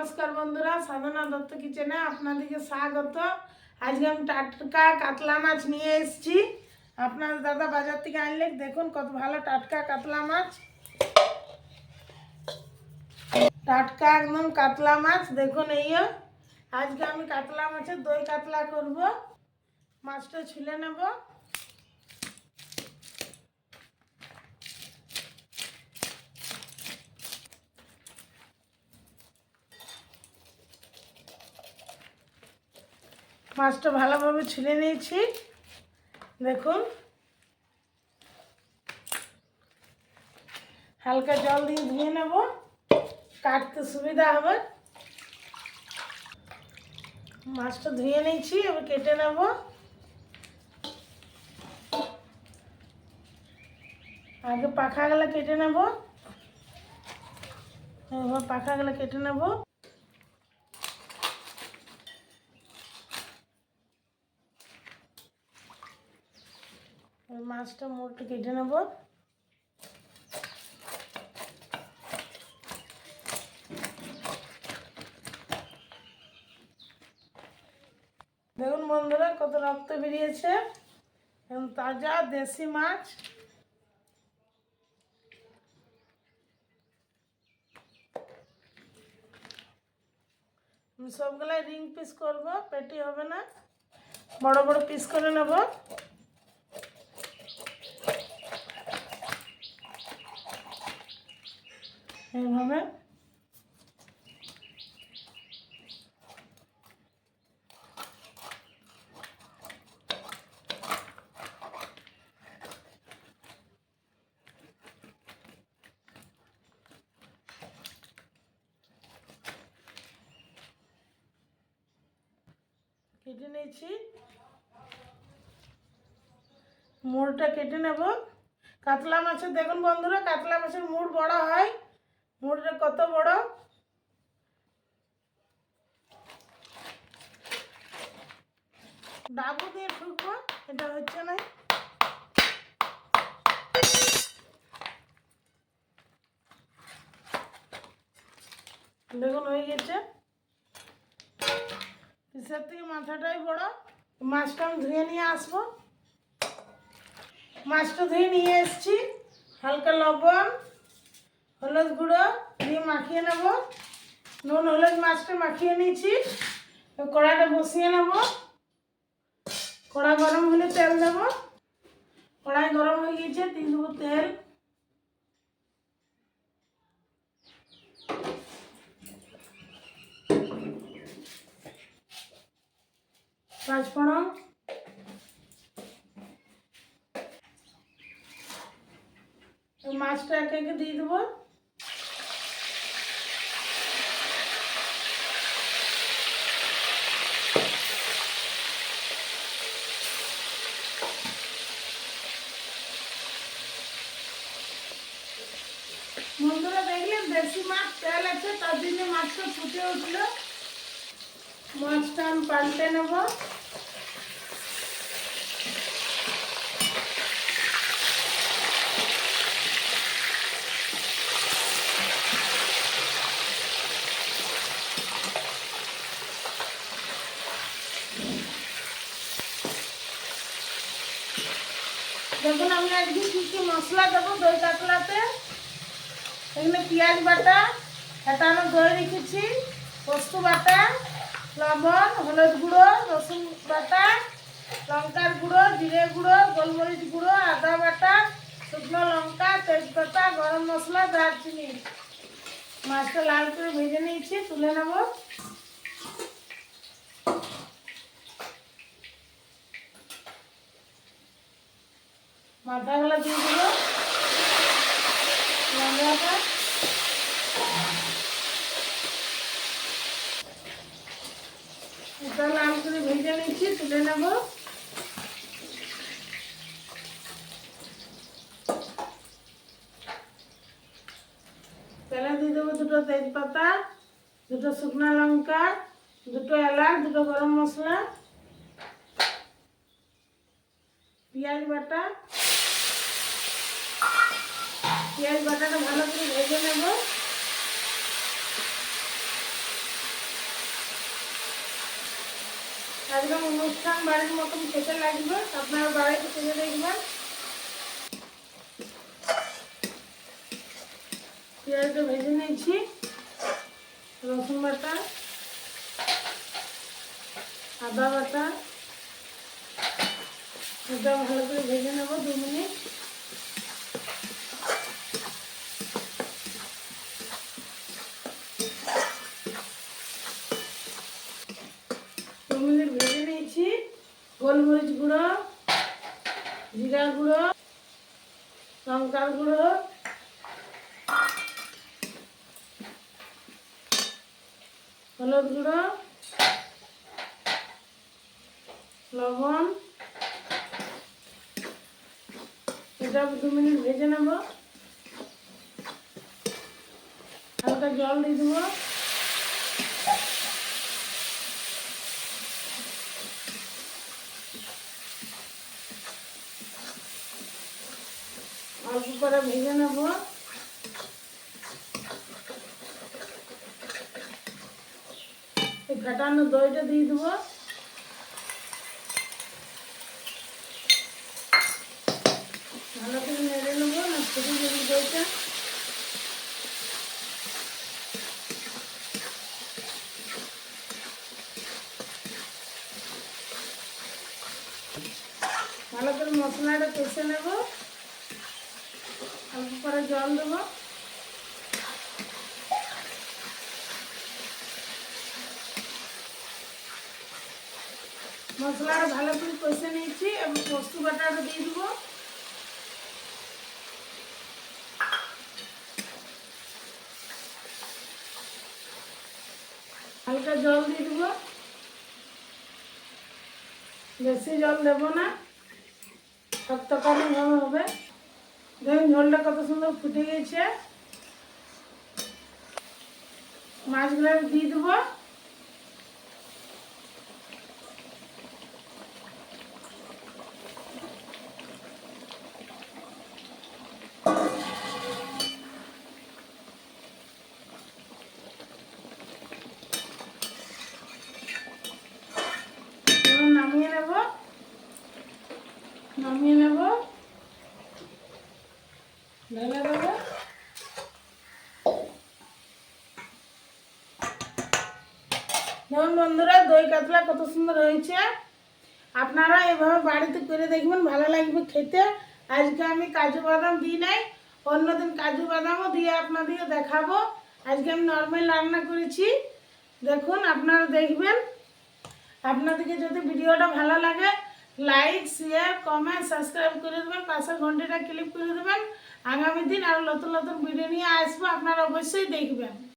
नमस्कार बंधुरा साधना दत्त किचेने आपनादेरके स्वागत। आज के आमि टाटका कातला माछ निये एसेछि। आपनादेर दादा बाजार थेके आनले देखुन कत भालो टाटका कातला माछ, टाटका एकदम कातला माछ देखुन। एइयो आज के आमि कातला माछेर दई कातला करब। माछटा छुले नेब। মাছটা ভালোভাবে ছুলে নিয়েছি দেখুন। হালকা জল দিয়ে ধুয়ে নেব, কাটতে সুবিধা হবে। মাছটা ধুয়ে নিয়েছি, এবার কেটে নেব। আগে পাখাগুলো কেটে নেব, এবার পাখাগুলো কেটে নেব। মাছটা মোটটা কেটে নেব। দেখুন বন্ধুরা কত রক্ত বেরিয়েছে, এবং তাজা দেশি মাছ। সবগুলাই রিং পিস করব, পেটি হবে না, বড় বড় পিস করে নেব। এইভাবে কেটে নিয়েছি। মুড়টা কেটে নেব। কাতলা মাছের দেখুন বন্ধুরা, কাতলা মাছের মুড় বড় হয়। মুড়টা কত বড়, ডাবু দিয়ে ঠুকবো, এটা হচ্ছে না। দেখুন হয়ে গেছে। পিসের থেকে মাথাটাই বড়। মাছটা আমি ধুয়ে নিয়ে আসবো। মাছটা ধুয়ে নিয়ে এসেছি। হালকা লবণ, হলুদ গুঁড়ো দিয়ে মাখিয়ে নেব। নুন হলুদ মাছটা মাখিয়ে নিয়েছি। কড়াইটা বসিয়ে নেব। কড়াই গরম হলে তেল দেব। কড়াই গরম হয়ে গেছে, দিয়ে দেবো তেল। পাঁচফোড়ন, মাছটা একে একে দিয়ে দেবো। বন্ধুরা দেখলেন দেশি মাছ, তেল আছে, তার জন্য মাছটা ফুটে উঠলো। মাছটা আমি পাল্টে নেব। দেখুন আমি আজকে কী কী মশলা দেবো দই কাতলাতে। এখানে পেঁয়াজ বাটা, ফেটানো দই রেখেছি, পোস্ত বাটা, লবণ, হলুদ গুঁড়ো, রসুন বাটা, লঙ্কার গুঁড়ো, জিরে গুঁড়ো, গোলমরিচ গুঁড়ো, আদা বাটা, শুকনো লঙ্কা, তেজপাতা, গরম মশলা, দারচিনি। মাছটা লাল করে ভেজে নিয়েছি, তুলে নেব। মাথাগুলো দিয়ে দেবো। লঙ্কাটা এটা লাল করে ভেজে নিচ্ছি, তুলে নেব। তেলে দিয়ে দেবো দুটো তেজপাতা, দুটো শুকনো লঙ্কা, দুটো এলাচ, দুটো গরম মশলা, পেঁয়াজ বাটা। পেঁয়াজ বাটাটা ভালো করে ভেজে নেব। একদম অনুষ্ঠান বাড়ির মতন খেতে লাগবে, আপনারা বাড়িতে করে দেখবেন। পেঁয়াজটা ভেজে নিয়েছি, রসুন বাটা, আদা বাটা, এটা ভালো করে ভেজে নেব 2 মিনিট। ভেজে নিয়েছি। গোলমরিচ গুঁড়ো, জিরা গুঁড়ো, লঙ্কার গুঁড়ো, হলুদ গুঁড়ো, লবণ, এটা 2 মিনিট ভেজে নেব। হালকা জল দিয়ে দেবো। অল্প করে ভেজে নেব। এই ফেটানো দইটা দিয়ে দেবো। ভালো করে নেড়ে নেবো, না ফুটে যাবে দইটা। ভালো করে মশলাটা কষে নেব। অল্প করে জল দেবো। মশলাটা ভালো করে কষে নিয়েছি এবং পোস্ত বাটাটা দিয়ে দেবো। হালকা জল দিয়ে দেবো, বেশি জল দেবো না, তরকারি ভালো হবে। দেখুন ঝোলটা কত সুন্দর ফুটে গেছে। মাছগুলো দিয়ে দেবো। নামিয়ে নেব, নামিয়ে নেব, ঢেলে দেবো। যেমন বন্ধুরা দই কাতলা কত সুন্দর হয়েছে, আপনারা এভাবে বাড়িতে করে দেখবেন, ভালো লাগবে খেতে। আজকে আমি কাজু বাদাম দিই নাই, অন্যদিন কাজু বাদামও দিয়ে আপনাদেরকে দেখাবো। আজকে আমি নর্মাল রান্না করেছি, দেখুন আপনারা দেখবেন। আপনাদেরকে যদি ভিডিওটা ভালো লাগে লাইক শেয়ার কমেন্ট সাবস্ক্রাইব করে দেবেন, পাশের ঘন্টিটা ক্লিক করে দেবেন। আগামী দিন আরও নতুন নতুন ভিডিও নিয়ে আসবো, আপনারা অবশ্যই দেখবেন।